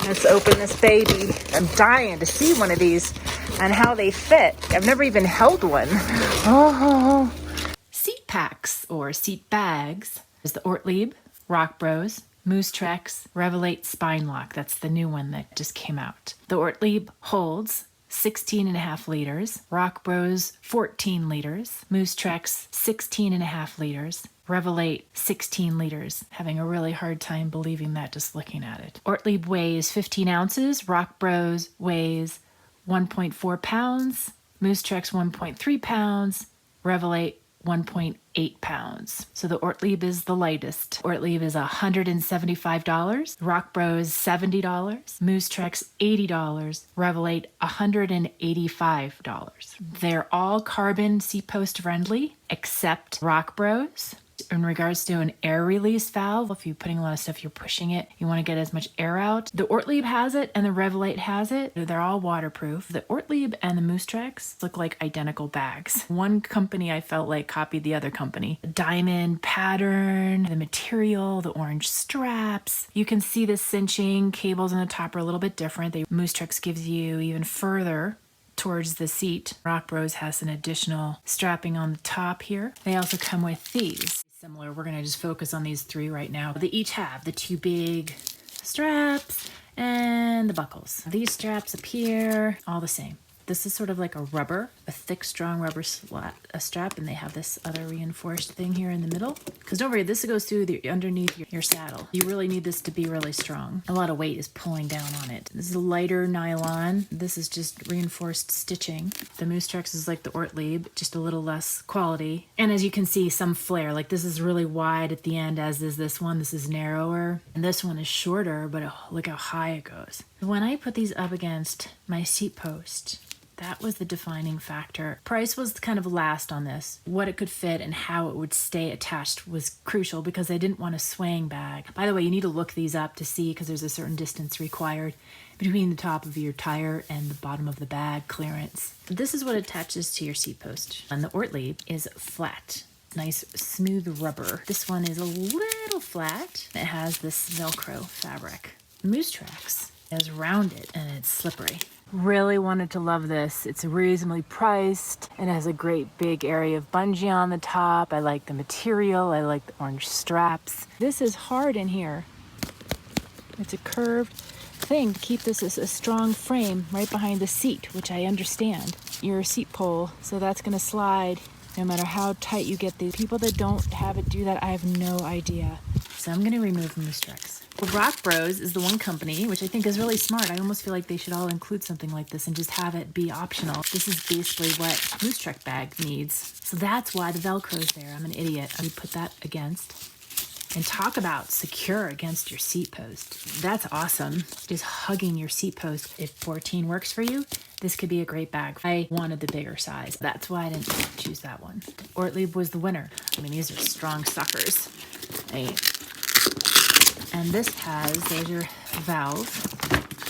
Let's open this baby. I'm dying to see one of these and how they fit. I've never even held one. Oh. Seat packs or seat bags is the Ortlieb, RockBros, Moosetreks, Revelate Spinelock. That's the new one that just came out. The Ortlieb holds 16.5 liters, RockBros 14 liters, Moosetreks 16.5 liters, Revelate 16 liters. Having a really hard time believing that just looking at it. Ortlieb weighs 15 ounces, RockBros weighs 1.4 pounds, Moosetreks 1.3 pounds, Revelate 1.8 pounds. So the Ortlieb is the lightest. Ortlieb is $175, RockBros $70, Moosetreks $80, Revelate $185. They're all carbon seat post friendly except RockBros. In regards to an air release valve, if you're putting a lot of stuff, you're pushing it, you want to get as much air out. The Ortlieb has it and the Revelate has it. They're all waterproof. The Ortlieb and the Moosetreks look like identical bags. One company I felt like copied the other company. The diamond pattern, the material, the orange straps. You can see the cinching cables on the top are a little bit different. The Moosetreks gives you even further towards the seat. RockBros has an additional strapping on the top here. They also come with these. Similar, we're gonna just focus on these three right now. They each have the two big straps and the buckles. These straps up here, all the same. This is sort of like a rubber, a thick, strong rubber strap, and they have this other reinforced thing here in the middle. Because don't worry, this goes through underneath your saddle. You really need this to be really strong. A lot of weight is pulling down on it. This is a lighter nylon. This is just reinforced stitching. The Moosetreks is like the Ortlieb, just a little less quality. And as you can see, some flare. Like this is really wide at the end, as is this one. This is narrower. And this one is shorter, but look how high it goes. When I put these up against my seat post, that was the defining factor. Price was kind of last on this. What it could fit and how it would stay attached was crucial because I didn't want a swaying bag. By the way, you need to look these up to see because there's a certain distance required between the top of your tire and the bottom of the bag clearance. This is what attaches to your seat post. And the Ortlieb is flat. Nice smooth rubber. This one is a little flat. It has this Velcro fabric. Moosetreks is rounded and it's slippery. Really wanted to love this. It's reasonably priced. It has a great big area of bungee on the top. I like the material. I like the orange straps. This is hard in here. It's a curved thing to keep this as a strong frame right behind the seat, which I understand. You're a seat pole, so that's gonna slide no matter how tight you get these. People that don't have it do that, I have no idea. So I'm gonna remove Moosetreks. Well, RockBros is the one company, which I think is really smart. I almost feel like they should all include something like this and just have it be optional. This is basically what Moosetrek bag needs. So that's why the Velcro is there. I'm an idiot. I would put that against. And talk about secure against your seat post. That's awesome. Just hugging your seat post. If 14 works for you, this could be a great bag. I wanted the bigger size. That's why I didn't choose that one. Ortlieb was the winner. I mean, these are strong suckers. And this there's your valve,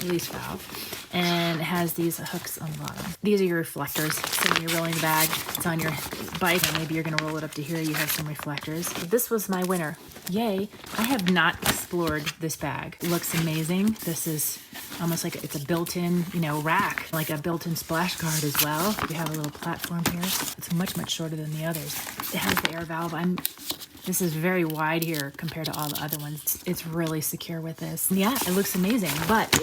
release valve, and it has these hooks on the bottom. These are your reflectors. So when you're rolling the bag, it's on your bike, and maybe you're gonna roll it up to here, you have some reflectors. This was my winner. Yay. I have not explored this bag. It looks amazing. This is almost like it's a built-in, rack, like a built-in splash guard as well. You have a little platform here. It's much, much shorter than the others. It has the air valve. This is very wide here compared to all the other ones. It's really secure with this. Yeah, it looks amazing, but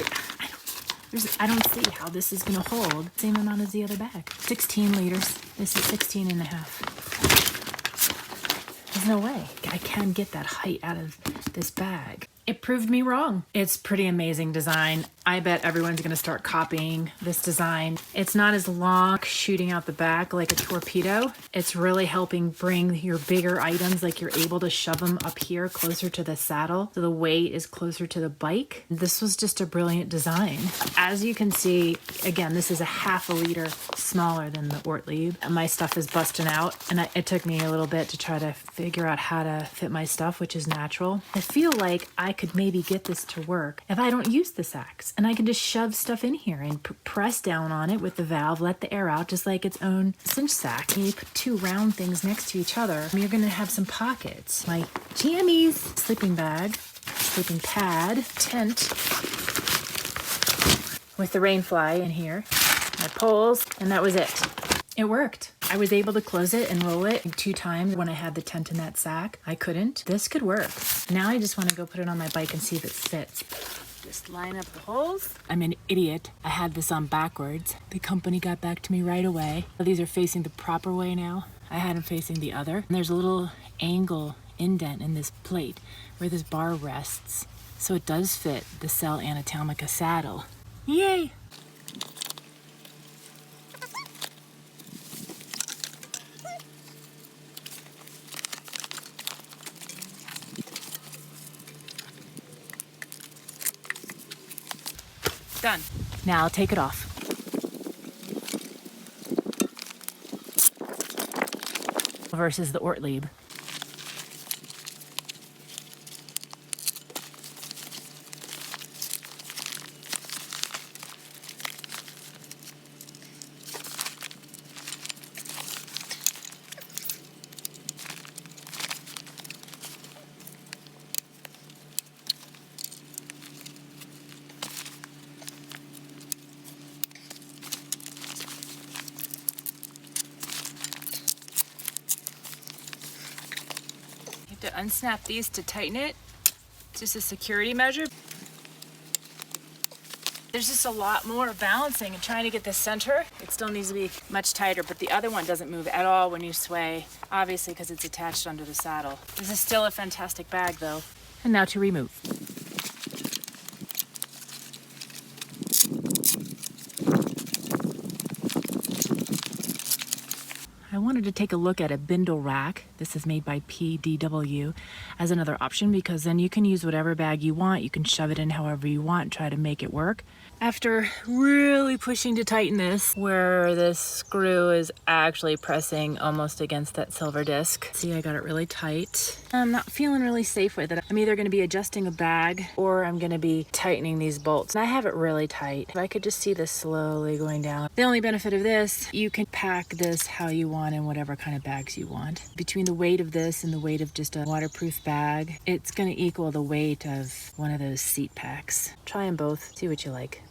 I don't see how this is gonna hold the same amount as the other bag. 16 liters. This is 16.5. There's no way I can get that height out of this bag. It proved me wrong. It's pretty amazing design. I bet everyone's gonna start copying this design. It's not as long shooting out the back like a torpedo. It's really helping bring your bigger items, like you're able to shove them up here closer to the saddle, so the weight is closer to the bike. This was just a brilliant design. As you can see, again, this is a half a liter smaller than the Ortlieb. My stuff is busting out, and it took me a little bit to try to figure out how to fit my stuff, which is natural. I feel like I could maybe get this to work if I don't use the sacks, and I can just shove stuff in here and press down on it with the valve, let the air out just like its own cinch sack. And you put two round things next to each other, you're gonna have some pockets. My jammies, sleeping bag, sleeping pad, tent, with the rain fly in here, my poles, and that was it. It worked. I was able to close it and roll it 2 times when I had the tent in that sack. I couldn't. This could work. Now I just want to go put it on my bike and see if it fits. Just line up the holes. I'm an idiot. I had this on backwards. The company got back to me right away. These are facing the proper way now. I had them facing the other. And there's a little angle indent in this plate where this bar rests. So it does fit the Cell Anatomica saddle. Yay! Done. Now I'll take it off. Versus the Ortlieb. To unsnap these to tighten it. It's just a security measure. There's just a lot more balancing and trying to get the center. It still needs to be much tighter, but the other one doesn't move at all when you sway, obviously because it's attached under the saddle. This is still a fantastic bag though. And now to remove. I wanted to take a look at a bindle rack. This is made by PDW as another option because then you can use whatever bag you want. You can shove it in however you want and try to make it work. After really pushing to tighten this, where this screw is actually pressing almost against that silver disc. See, I got it really tight. I'm not feeling really safe with it. I'm either going to be adjusting a bag or I'm going to be tightening these bolts. And I have it really tight. I could just see this slowly going down. The only benefit of this, you can pack this how you want in whatever kind of bags you want. Between the weight of this and the weight of just a waterproof bag, it's going to equal the weight of one of those seat packs. Try them both, see what you like.